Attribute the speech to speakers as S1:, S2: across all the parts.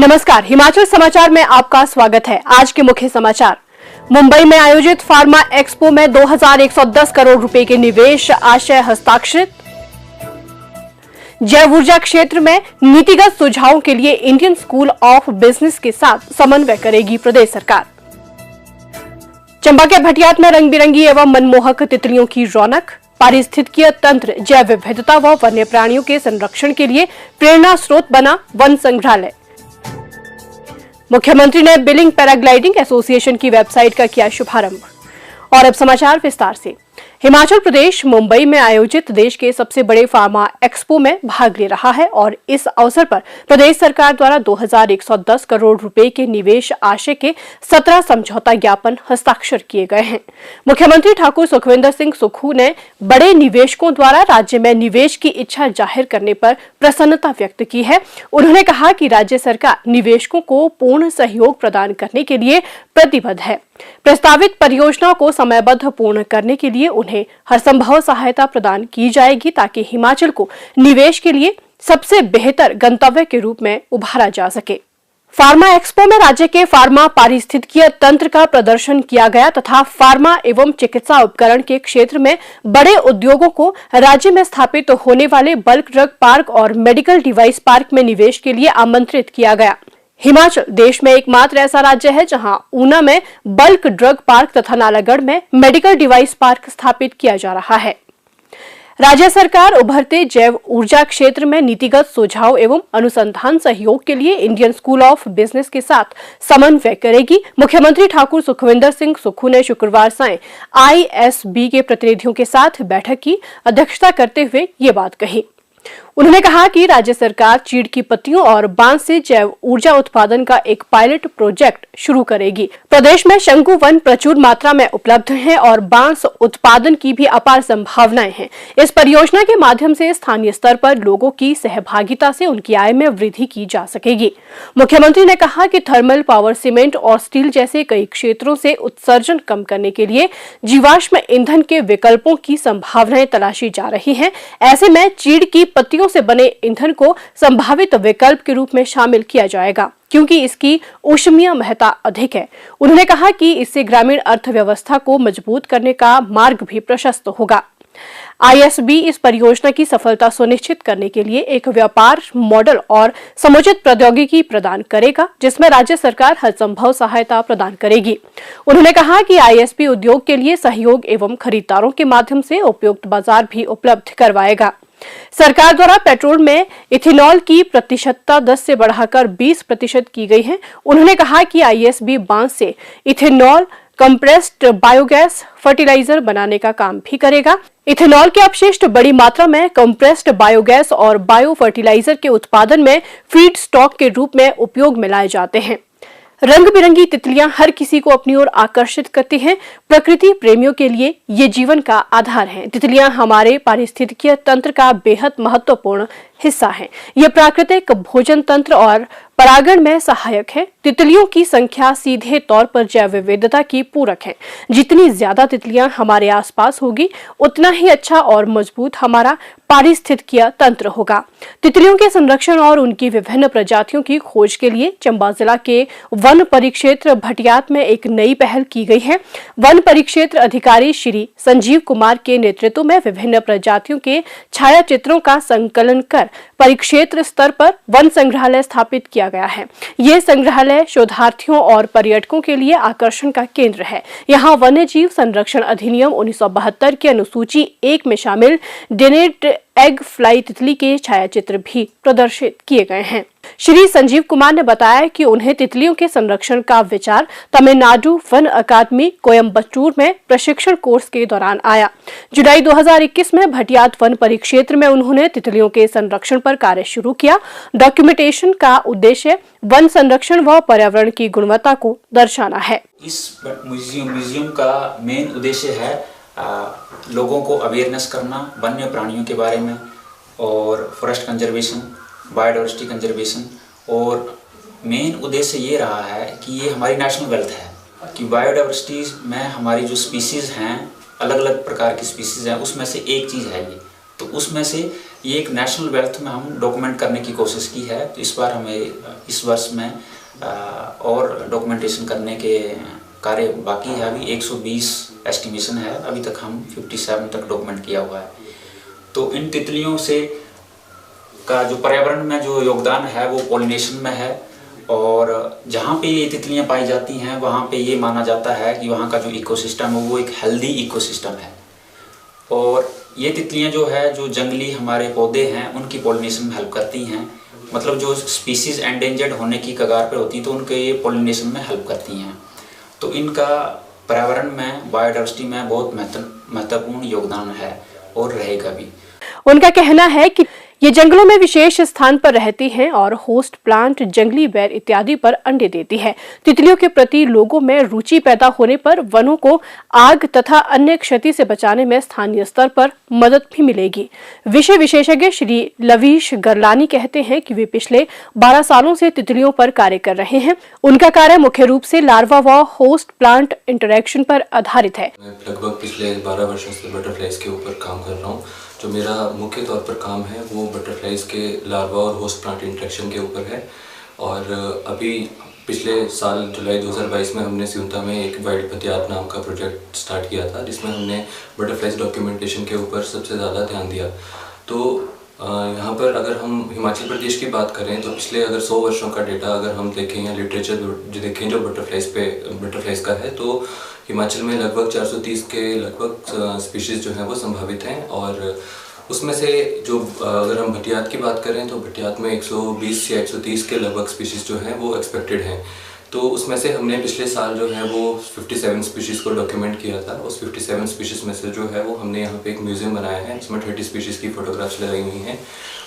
S1: नमस्कार, हिमाचल समाचार में आपका स्वागत है। आज के मुख्य समाचार। मुंबई में आयोजित फार्मा एक्सपो में 2110 करोड़ रुपए के निवेश आशय हस्ताक्षरित। जैव ऊर्जा क्षेत्र में नीतिगत सुझावों के लिए इंडियन स्कूल ऑफ बिजनेस के साथ समन्वय करेगी प्रदेश सरकार। चंबा के भटियात में रंग बिरंगी एवं मनमोहक तितलियों की रौनक। पारिस्थितिकीय तंत्र, जैव विविधता व वन्य प्राणियों के संरक्षण के लिए प्रेरणा स्रोत बना वन संग्रहालय। मुख्यमंत्री ने बिलिंग पैराग्लाइडिंग एसोसिएशन की वेबसाइट का किया शुभारंभ। और अब समाचार विस्तार से। हिमाचल प्रदेश मुंबई में आयोजित देश के सबसे बड़े फार्मा एक्सपो में भाग ले रहा है और इस अवसर पर प्रदेश सरकार द्वारा 2110 करोड़ रुपए के निवेश आशय के 17 समझौता ज्ञापन हस्ताक्षर किए गए हैं। मुख्यमंत्री ठाकुर सुखविंदर सिंह सुक्खू ने बड़े निवेशकों द्वारा राज्य में निवेश की इच्छा जाहिर करने पर प्रसन्नता व्यक्त की है। उन्होंने कहा कि राज्य सरकार निवेशकों को पूर्ण सहयोग प्रदान करने के लिए प्रतिबद्ध है। प्रस्तावित परियोजनाओं को समयबद्ध पूर्ण करने के लिए उन्हें हर संभव सहायता प्रदान की जाएगी ताकि हिमाचल को निवेश के लिए सबसे बेहतर गंतव्य के रूप में उभारा जा सके। फार्मा एक्सपो में राज्य के फार्मा पारिस्थितिकीय तंत्र का प्रदर्शन किया गया तथा फार्मा एवं चिकित्सा उपकरण के क्षेत्र में बड़े उद्योगों को राज्य में स्थापित होने वाले बल्क ड्रग पार्क और मेडिकल डिवाइस पार्क में निवेश के लिए आमंत्रित किया गया। हिमाचल देश में एकमात्र ऐसा राज्य है जहां ऊना में बल्क ड्रग पार्क तथा नालागढ़ में मेडिकल डिवाइस पार्क स्थापित किया जा रहा है। राज्य सरकार उभरते जैव ऊर्जा क्षेत्र में नीतिगत सुझाव एवं अनुसंधान सहयोग के लिए इंडियन स्कूल ऑफ बिजनेस के साथ समन्वय करेगी। मुख्यमंत्री ठाकुर सुखविंदर सिंह सुक्खू ने शुक्रवार सायं ISB के प्रतिनिधियों के साथ बैठक की अध्यक्षता करते हुए ये बात कही। उन्होंने कहा कि राज्य सरकार चीड़ की पत्तियों और बांस से जैव ऊर्जा उत्पादन का एक पायलट प्रोजेक्ट शुरू करेगी। प्रदेश में शंकु वन प्रचुर मात्रा में उपलब्ध है और बांस उत्पादन की भी अपार संभावनाएं हैं। इस परियोजना के माध्यम से स्थानीय स्तर पर लोगों की सहभागिता से उनकी आय में वृद्धि की जा सकेगी। मुख्यमंत्री ने कहा कि थर्मल पावर, सीमेंट और स्टील जैसे कई क्षेत्रों से उत्सर्जन कम करने के लिए जीवाश्म ईंधन के विकल्पों की संभावनाएं तलाशी जा रही हैं। ऐसे में चीड़ की पत्तियों से बने ईंधन को संभावित विकल्प के रूप में शामिल किया जाएगा क्योंकि इसकी ऊष्मीय महत्ता अधिक है। उन्होंने कहा कि इससे ग्रामीण अर्थव्यवस्था को मजबूत करने का मार्ग भी प्रशस्त होगा। ISB इस परियोजना की सफलता सुनिश्चित करने के लिए एक व्यापार मॉडल और समुचित प्रौद्योगिकी प्रदान करेगा जिसमें राज्य सरकार हर संभव सहायता प्रदान करेगी। उन्होंने कहा कि ISB उद्योग के लिए सहयोग एवं खरीदारों के माध्यम से उपयुक्त बाजार भी उपलब्ध करवाएगा। सरकार द्वारा पेट्रोल में इथेनॉल की प्रतिशतता 10 से बढ़ाकर 20% की गई है। उन्होंने कहा कि ISB बांस से इथेनॉल, कंप्रेस्ड बायोगैस, फर्टिलाइजर बनाने का काम भी करेगा। इथेनॉल के अपशिष्ट बड़ी मात्रा में कंप्रेस्ड बायोगैस और बायो फर्टिलाइजर के उत्पादन में फीड स्टॉक के रूप में उपयोग में लाए जाते हैं। रंग बिरंगी तितलियां हर किसी को अपनी ओर आकर्षित करती हैं। प्रकृति प्रेमियों के लिए ये जीवन का आधार हैं। तितलियां हमारे पारिस्थितिकीय तंत्र का बेहद महत्वपूर्ण हिस्सा हैं। ये प्राकृतिक भोजन तंत्र और परागण में सहायक है। तितलियों की संख्या सीधे तौर पर जैव विविधता की पूरक है। जितनी ज्यादा तितलियां हमारे आसपास होगी उतना ही अच्छा और मजबूत हमारा पारिस्थितिकीय तंत्र होगा। तितलियों के संरक्षण और उनकी विभिन्न प्रजातियों की खोज के लिए चंबा जिला के वन परिक्षेत्र भटियात में एक नई पहल की गई है। वन परिक्षेत्र अधिकारी श्री संजीव कुमार के नेतृत्व में विभिन्न प्रजातियों के छायाचित्रों का संकलन कर परिक्षेत्र स्तर पर वन संग्रहालय स्थापित किया गया है। ये संग्रहालय शोधार्थियों और पर्यटकों के लिए आकर्षण का केंद्र है। यहाँ वन्य जीव संरक्षण अधिनियम 1972 की अनुसूची 1 में शामिल डेनेट एग फ्लाई तितली के छायाचित्र भी प्रदर्शित किए गए हैं। श्री संजीव कुमार ने बताया कि उन्हें तितलियों के संरक्षण का विचार तमिलनाडु वन अकादमी कोयम्बटूर में प्रशिक्षण कोर्स के दौरान आया। जुलाई 2021 में भटियात वन परिक्षेत्र में उन्होंने तितलियों के संरक्षण पर कार्य शुरू किया। डॉक्यूमेंटेशन का उद्देश्य वन संरक्षण व पर्यावरण की गुणवत्ता को दर्शाना है।
S2: इस म्यूजियम का मेन उद्देश्य है लोगों को अवेयरनेस करना वन्य प्राणियों के बारे में और फॉरेस्ट कंजर्वेशन, बायोडाइवर्सिटी कंजर्वेशन। और मेन उद्देश्य ये रहा है कि ये हमारी नेशनल वेल्थ है कि बायोडाइवर्सिटी में हमारी जो स्पीसीज़ हैं, अलग अलग प्रकार की स्पीसीज़ हैं, उसमें से एक चीज़ है ये। तो उसमें से ये एक नेशनल वेल्थ में हम डॉक्यूमेंट करने की कोशिश की है। तो इस बार हमें इस वर्ष में और डॉक्यूमेंटेशन करने के कार्य बाकी है। अभी 120 एस्टिमेशन है, अभी तक हम 57 तक डॉक्यूमेंट किया हुआ है। तो इन तितलियों से का जो पर्यावरण में जो योगदान है वो पॉलिनेशन में है, और जहाँ पे ये तितलियाँ पाई जाती हैं वहाँ पे ये माना जाता है कि वहाँ का जो इकोसिस्टम है वो एक हेल्दी इकोसिस्टम है। और ये तितलियाँ जो है, जो जंगली हमारे पौधे हैं उनकी पॉलिनेशन में हेल्प करती हैं। मतलब जो स्पीसीज एंडेंजर्ड होने की कगार पर होती तो उनके ये पॉलिनेशन में हेल्प करती हैं। तो इनका पर्यावरण में, बायोडाइवर्सिटी में बहुत महत्वपूर्ण योगदान है और रहेगा भी।
S1: उनका कहना है कि ये जंगलों में विशेष स्थान पर रहती हैं और होस्ट प्लांट, जंगली बेर इत्यादि पर अंडे देती है। तितलियों के प्रति लोगों में रुचि पैदा होने पर वनों को आग तथा अन्य क्षति से बचाने में स्थानीय स्तर पर मदद भी मिलेगी। विषय विशेषज्ञ श्री लवीश गरलानी कहते हैं कि वे पिछले 12 सालों से तितलियों पर कार्य कर रहे हैं। उनका कार्य मुख्य रूप से लार्वा व होस्ट प्लांट इंटरेक्शन पर आधारित है।
S3: लगभग पिछले 12 वर्षों से बटरफ्लाइज के ऊपर काम कर रहा हूँ। जो मेरा मुख्य तौर पर काम है वो बटरफ्लाइज के लार्वा और होस्ट प्लांट इंटरेक्शन के ऊपर है। और अभी पिछले साल जुलाई 2022 में हमने सिउंता में एक वाइल्ड पतियात नाम का प्रोजेक्ट स्टार्ट किया था, जिसमें हमने बटरफ्लाइज डॉक्यूमेंटेशन के ऊपर सबसे ज़्यादा ध्यान दिया। तो यहाँ पर अगर हम हिमाचल प्रदेश की बात करें तो पिछले अगर 100 वर्षों का डेटा अगर हम देखें या लिटरेचर जो देखें जो बटरफ्लाइज का है, तो हिमाचल में लगभग 430 के लगभग स्पीशीज़ जो हैं वो संभावित हैं। और उसमें से जो अगर हम भटियात की बात करें तो भटियात में 120 या 130 के लगभग स्पीशीज़ जो हैं वो एक्सपेक्टेड हैं। तो उसमें से हमने पिछले साल जो है वो 57 स्पीशीज़ को डॉक्यूमेंट किया था। उस 57 स्पीशीज़ में से जो है वो हमने यहाँ पे एक म्यूज़ियम बनाया है, इसमें 30 स्पीशीज़ की फ़ोटोग्राफ्स लगाई हुई हैं,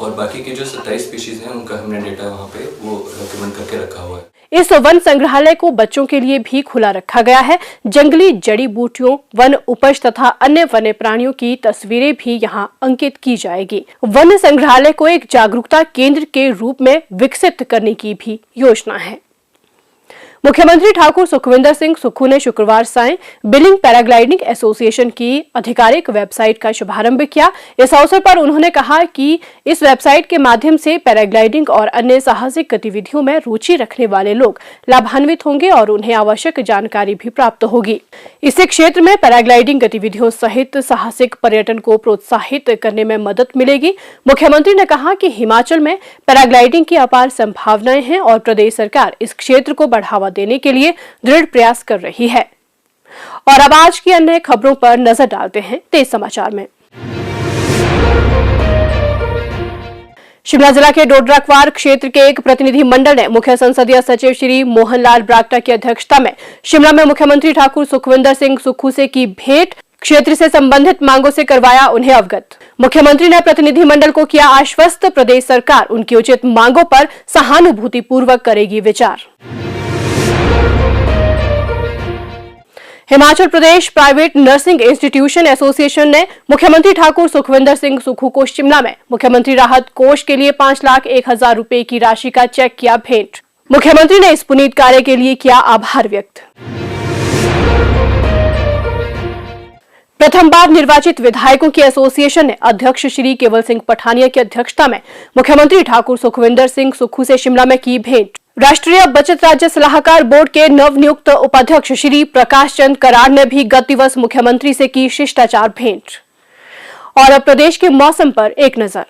S3: और बाकी के जो 27 स्पीशीज़ हैं उनका हमने डेटा वहाँ पे वो डॉक्यूमेंट करके रखा हुआ है।
S1: इस वन संग्रहालय को बच्चों के लिए भी खुला रखा गया है। जंगली जड़ी बूटियों, वन उपज तथा अन्य वन्य प्राणियों की तस्वीरें भी यहाँ अंकित की जाएगी। वन संग्रहालय को एक जागरूकता केंद्र के रूप में विकसित करने की भी योजना है। मुख्यमंत्री ठाकुर सुखविंदर सिंह सुक्खू ने शुक्रवार सायं बिलिंग पैराग्लाइडिंग एसोसिएशन की आधिकारिक वेबसाइट का शुभारंभ किया। इस अवसर पर उन्होंने कहा कि इस वेबसाइट के माध्यम से पैराग्लाइडिंग और अन्य साहसिक गतिविधियों में रुचि रखने वाले लोग लाभान्वित होंगे और उन्हें आवश्यक जानकारी भी प्राप्त होगी। इससे क्षेत्र में पैराग्लाइडिंग गतिविधियों सहित साहसिक पर्यटन को प्रोत्साहित करने में मदद मिलेगी। मुख्यमंत्री ने कहा कि हिमाचल में पैराग्लाइडिंग की अपार संभावनाएं हैं और प्रदेश सरकार इस क्षेत्र को बढ़ावा देने के लिए दृढ़ प्रयास कर रही है। और अब आज की अन्य खबरों पर नजर डालते हैं तेज समाचार में। शिमला जिला के डोडरा-क्वार क्षेत्र के एक प्रतिनिधि मंडल ने मुख्य संसदीय सचिव श्री मोहनलाल ब्राक्टा की अध्यक्षता में शिमला में मुख्यमंत्री ठाकुर सुखविंदर सिंह सुक्खू से की भेंट, क्षेत्र से संबंधित मांगों से करवाया उन्हें अवगत। मुख्यमंत्री ने प्रतिनिधि मंडल को किया आश्वस्त, प्रदेश सरकार उनकी उचित मांगों पर सहानुभूतिपूर्वक करेगी विचार। Himachal Pradesh private nursing institution association ने मुख्यमंत्री ठाकुर सुखविंदर सिंह सुक्खू को शिमला में मुख्यमंत्री राहत कोष के लिए 5,01,000 रुपए की राशि का चेक किया भेंट। मुख्यमंत्री ने इस पुनीत कार्य के लिए किया आभार व्यक्त। प्रथम बार निर्वाचित विधायकों की एसोसिएशन ने अध्यक्ष श्री केवल सिंह पठानिया की अध्यक्षता में मुख्यमंत्री ठाकुर सुखविंदर सिंह सुक्खू से शिमला में की भेंट। राष्ट्रीय बचत राज्य सलाहकार बोर्ड के नवनियुक्त उपाध्यक्ष श्री प्रकाश चंद कराड़ ने भी गत दिवस मुख्यमंत्री से की शिष्टाचार भेंट। और अब प्रदेश के मौसम पर एक नजर।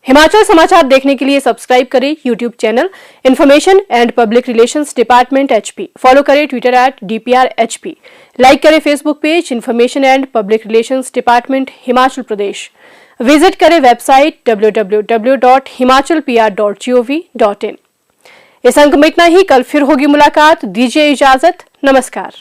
S1: हिमाचल समाचार देखने के लिए सब्सक्राइब करें YouTube channel information and public relations department HP। Follow करें ट्विटर @DPRHP। लाइक करें Facebook page information and public relations department Himachal Pradesh. Visit करें वेबसाइट www.himachalpr.gov.in। इस अंक में इतना ही, कल फिर होगी मुलाकात। दीजिए इजाजत, नमस्कार।